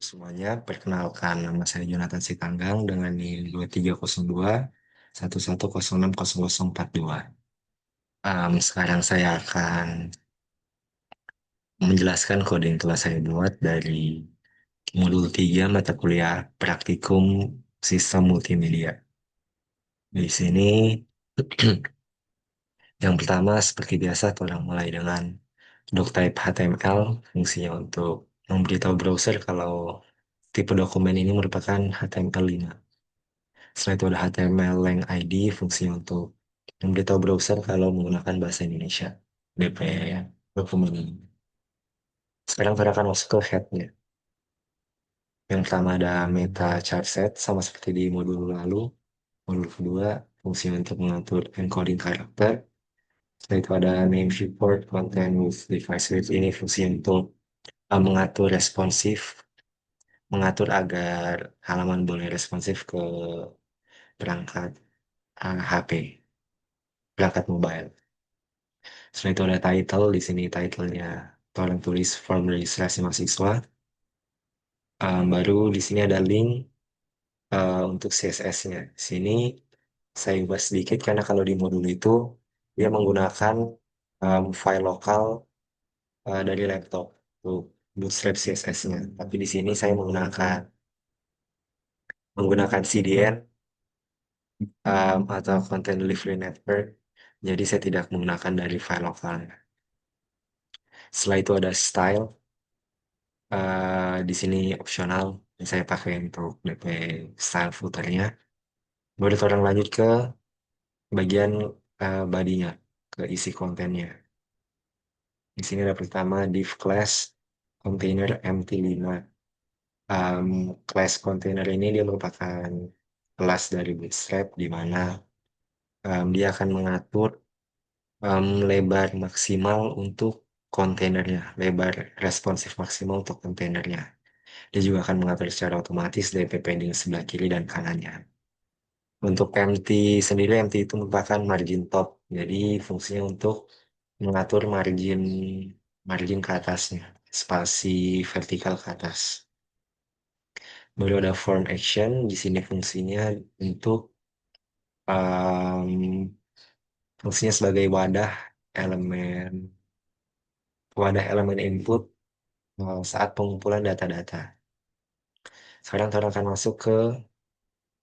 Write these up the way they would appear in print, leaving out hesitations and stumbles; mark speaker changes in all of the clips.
Speaker 1: Semuanya, perkenalkan nama saya Jonathan Sitanggang dengan NIM 2302 11060042. Sekarang saya akan menjelaskan kode yang telah saya buat dari modul 3 mata kuliah praktikum sistem multimedia. Di sini yang pertama seperti biasa kita mulai dengan doctype HTML, fungsinya untuk memberitahu browser kalau tipe dokumen ini merupakan HTML5. Setelah itu ada HTML length ID, fungsinya untuk memberitahu browser kalau menggunakan bahasa Indonesia. DP dokumen ini. Sekarang kita akan masuk ke headnya. Yang pertama ada meta chart set, sama seperti di modul lalu. Modul kedua, fungsi untuk mengatur encoding karakter. Setelah itu ada name viewport content with device width. Ini fungsi untuk mengatur responsif, mengatur agar halaman boleh responsif ke perangkat HP, perangkat mobile. Setelah itu ada title, di sini titlenya tolong tulis form registrasi mahasiswa. Baru di sini ada link untuk CSS-nya. Sini saya ubah sedikit karena kalau di modul itu dia menggunakan file lokal dari laptop untuk bootstrap CSS-nya. Tapi di sini saya menggunakan CDN atau Content Delivery Network. Jadi saya tidak menggunakan dari file lokalnya. Setelah itu ada style. Di sini opsional yang saya pakai untuk DP style footernya. Baru orang lanjut ke bagian bodinya, ke isi kontennya. Di sini ada pertama div class container MT5. Um, Class container ini dia merupakan kelas dari Bootstrap di mana dia akan mengatur lebar maksimal untuk kontainernya, lebar responsif maksimal untuk kontainernya. Dia juga akan mengatur secara otomatis DP padding sebelah kiri dan kanannya. Untuk MT sendiri, MT itu merupakan margin top. Jadi fungsinya untuk mengatur margin margin ke atasnya, spasi vertikal ke atas. Baru ada form action, di sini untuk um, fungsinya sebagai elemen wadah elemen input saat pengumpulan data-data. Sekarang kita akan masuk ke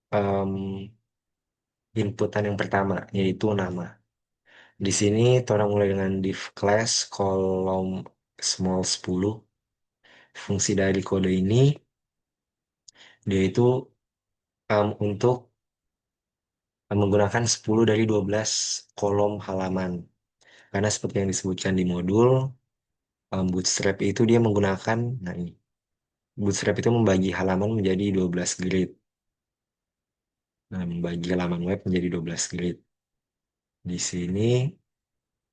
Speaker 1: um, inputan yang pertama, yaitu nama. Di sini kita mulai dengan div class kolom small 10. Fungsi dari kode ini dia itu untuk menggunakan 10 dari 12 kolom halaman. Karena seperti yang disebutkan di modul, Bootstrap itu dia menggunakan, nah ini, Bootstrap itu membagi halaman menjadi 12 grid. Nah, membagi halaman web menjadi 12 grid. Di sini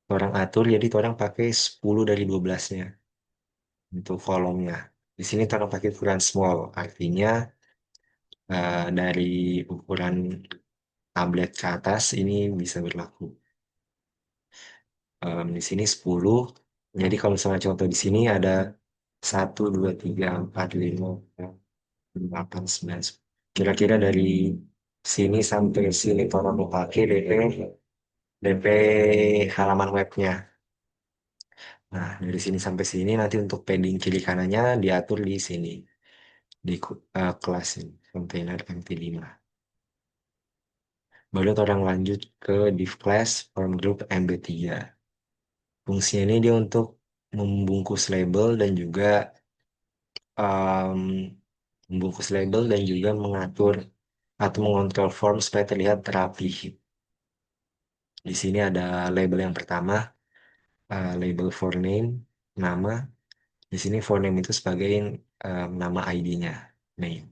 Speaker 1: orang atur, jadi orang pakai 10 dari 12-nya untuk kolomnya. Di sini orang pakai ukuran small, artinya dari ukuran tablet ke atas ini bisa berlaku. Di sini 10. Jadi kalau misalnya contoh di sini ada 1, 2, 3, 4, 5, 6, 7, 8, 9. Kira-kira dari sini sampai sini orang mau pakai DP halaman webnya. Nah, dari sini sampai sini nanti untuk padding kiri kanannya diatur di sini, di kelas ini, container MT5. Baru orang lanjut ke div class form group MB3. Fungsinya ini dia untuk membungkus label dan juga um, membungkus label dan juga mengatur atau mengontrol form supaya terlihat rapi. Di sini ada label yang pertama, label for name, nama. Di sini for name itu sebagai nama ID-nya, name.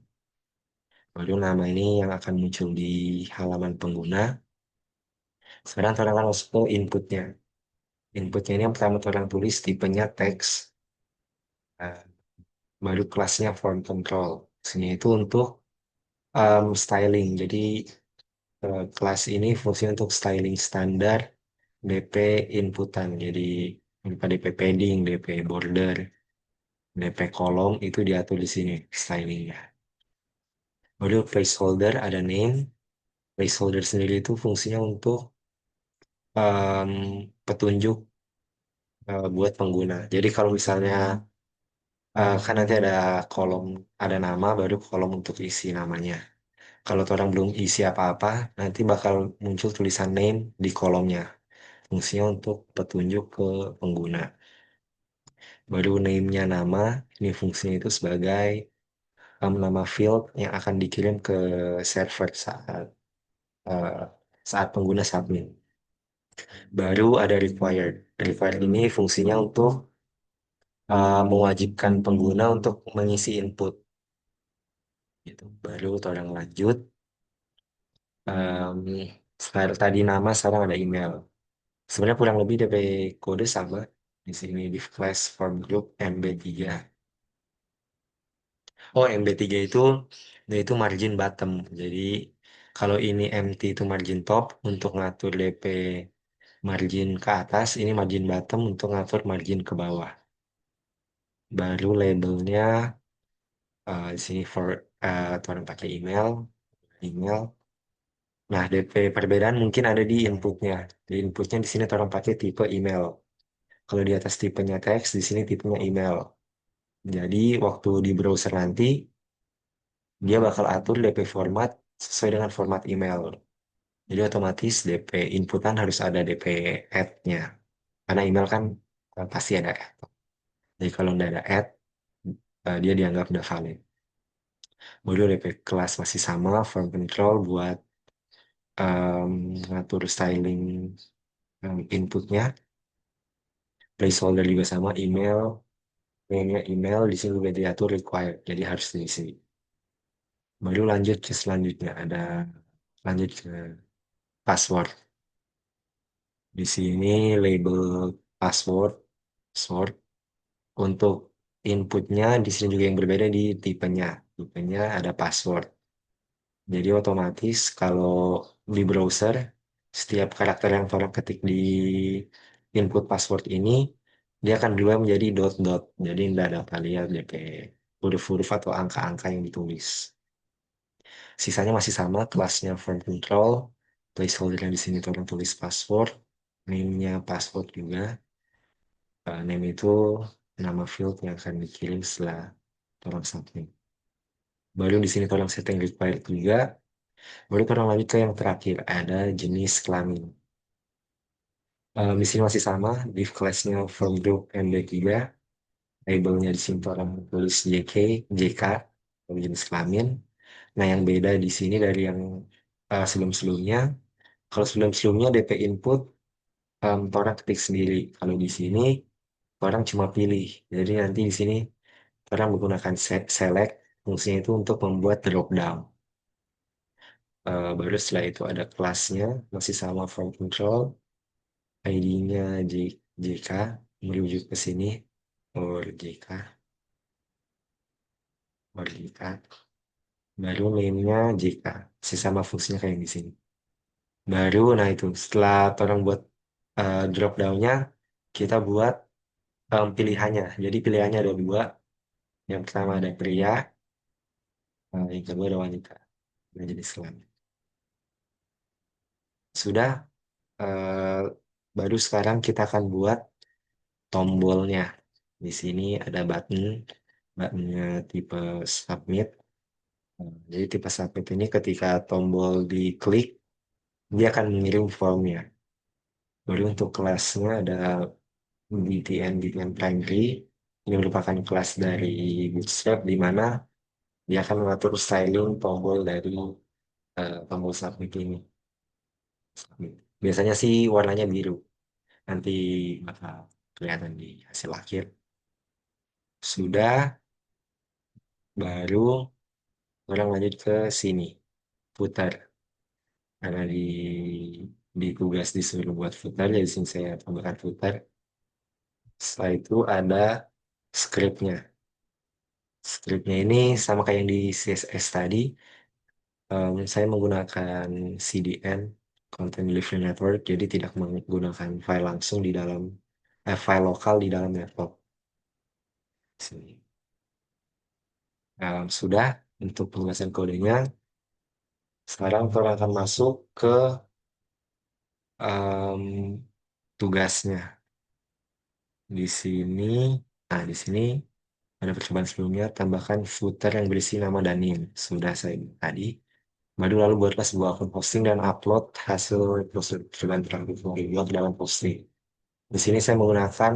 Speaker 1: Baru nama ini yang akan muncul di halaman pengguna. Sekarang kita akan masuk ke inputnya. Inputnya ini yang pertama orang tulis tipenya teks. Eh, Baru kelasnya form control. Sini itu untuk styling. Jadi kelas ini fungsi untuk styling standar DP inputan. Jadi berupa DP padding, DP border. DP kolom itu diatur di sini stylingnya. Lalu placeholder ada name. Placeholder sendiri itu fungsinya untuk em, petunjuk buat pengguna. Jadi kalau misalnya kan nanti ada kolom, ada nama, baru kolom untuk isi namanya. Kalau orang belum isi apa-apa, nanti bakal muncul tulisan name di kolomnya. Fungsinya untuk petunjuk ke pengguna. Baru name-nya nama, ini fungsinya itu sebagai nama field yang akan dikirim ke server eh, saat pengguna submit. Baru ada required. Required ini fungsinya untuk mewajibkan pengguna untuk mengisi input. Gitu. Baru orang lanjut. Em, sekarang tadi nama, sekarang ada email. Sebenarnya kurang lebih DP kode sama. Di sini di class form group MB3. Oh, MB3 itu dia itu margin bottom. Jadi kalau ini MT itu margin top untuk ngatur DP margin ke atas, ini margin bottom untuk ngatur margin ke bawah. Baru labelnya di sini for tuan pakai email, email. Nah, DP perbedaan mungkin ada di inputnya. Di inputnya di sini orang pakai tipe email. Kalau di atas tipenya teks, di sini tipenya email. Jadi waktu di browser nanti dia bakal atur DP format sesuai dengan format email. Jadi otomatis DP inputan harus ada DP add-nya. Karena email kan pasti ada add. Jadi kalau nggak ada add, dia dianggap udah valid. Baru DP kelas masih sama, form control buat ngatur styling inputnya. Placeholder juga sama, email, name-nya email, di sini juga diatur required, jadi harus diisi. Baru lanjut ke selanjutnya, ada lanjut ke password. Di sini label password, password. Untuk inputnya di sini juga yang berbeda di tipenya. Tipenya ada password. Jadi otomatis kalau di browser, setiap karakter yang orang ketik di input password ini, dia akan berubah menjadi dot dot. Jadi tidak dapat lihat DP huruf-huruf atau angka-angka yang ditulis. Sisanya masih sama, kelasnya form control, placeholder di sini orang tulis password, name-nya password juga. Name itu nama field yang akan dikirim setelah orang submit. Baru di sini orang setting required juga. Baru orang lanjut ke yang terakhir, ada jenis kelamin. Di sini masih sama, div class-nya from group MD3, labelnya di sini orang tulis JK, JK, atau jenis kelamin. Nah, yang beda di sini dari yang sebelum-sebelumnya, kalau sebelum-sebelumnya DP input, orang ketik sendiri. Kalau di sini, orang cuma pilih. Jadi nanti di sini orang menggunakan select, fungsinya itu untuk membuat drop down. Baru setelah itu ada kelasnya, masih sama from control, ID-nya JK, merujuk ke sini, or JK, or JK. Baru name-nya JK, masih sama fungsinya kayak di sini. Baru, nah itu, setelah orang buat drop down-nya, kita buat pilihannya. Jadi pilihannya ada dua. Yang pertama ada pria, yang kedua ada wanita. Nah, jenis kelamin. Sudah, eh, baru sekarang kita akan buat tombolnya. Di sini ada button, buttonnya tipe submit. Jadi tipe submit ini ketika tombol diklik, dia akan mengirim formnya. Baru untuk kelasnya ada BTN Primary. Ini merupakan kelas dari Bootstrap di mana dia akan mengatur styling tombol dari tombol submit ini. Biasanya sih warnanya biru. Nanti bakal kelihatan di hasil akhir. Sudah, baru orang lanjut ke sini, footer. Karena di tugas disuruh buat footer, jadi sini saya tambahkan footer. Setelah itu ada scriptnya. Scriptnya ini sama kayak yang di CSS tadi. Saya menggunakan CDN, Content Delivery Network, jadi tidak menggunakan file langsung di dalam, file lokal di dalam laptop. Sini. Sudah untuk penugasan kodenya. Sekarang kita akan masuk ke em, tugasnya. Di sini, di sini ada percobaan sebelumnya, tambahkan footer yang berisi nama Danin. Sudah saya buat tadi. Lalu buatlah sebuah akun posting dan upload hasil percobaan terakhir ke dalam posting. Di sini saya menggunakan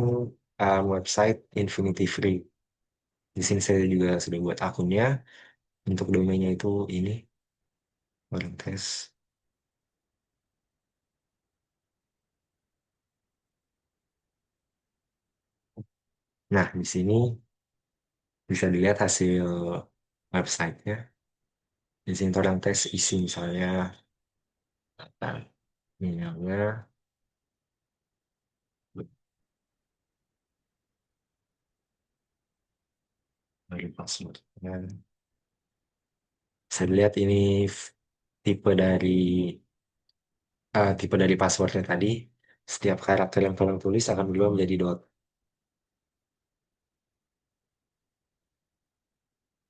Speaker 1: website Infinity Free. Di sini saya juga sudah buat akunnya. Untuk domainnya itu ini, orang tes. Nah, di sini bisa dilihat hasil websitenya. Di sini orang tes isi misalnya emailnya dari passwordnya. Saya lihat ini tipe dari passwordnya tadi. Setiap karakter yang tolong tulis akan berubah menjadi dot.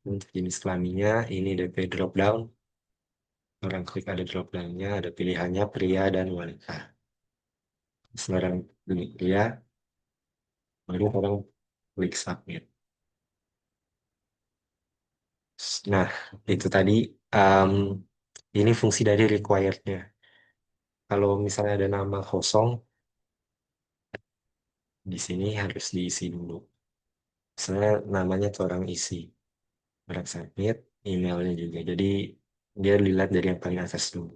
Speaker 1: Untuk jenis kelaminnya ini DP drop down. Orang klik ada drop downnya, ada pilihannya pria dan wanita. Sekarang pilih pria, baru orang klik submit. Nah, itu tadi um, ini fungsi dari required-nya. Kalau misalnya ada nama kosong, di sini harus diisi dulu. Misalnya namanya tuh orang isi, orang submit, emailnya juga. Jadi dia dilihat dari yang paling atas dulu.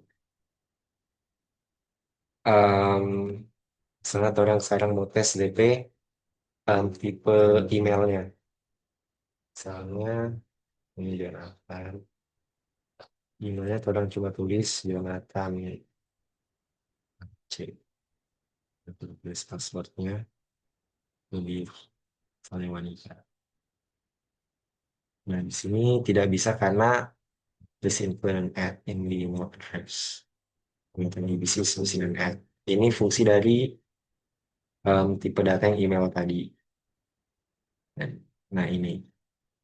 Speaker 1: Um, Misalnya orang sekarang mau tes DP, tipe emailnya. Misalnya ini Jonathan. Emailnya tuh orang cuma tulis Jonathan C. Tulis passwordnya lebih misalnya wanita. Nah, di sini tidak bisa karena please input an ad in the email address. Ini bisa fungsi dan add. Ini fungsi dari tipe data yang email tadi. Nah ini,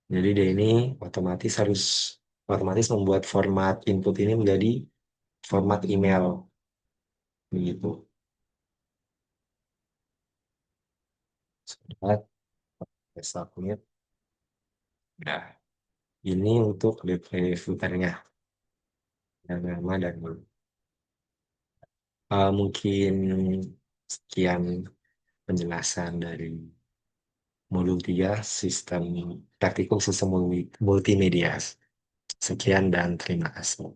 Speaker 1: jadi dia ini otomatis harus otomatis membuat format input ini menjadi format email begitu. Sudah, submit. Nah, ini untuk DP filternya dan nama dan mungkin sekian penjelasan dari modul 3 sistem praktikum sistem multimedia. Sekian dan terima kasih.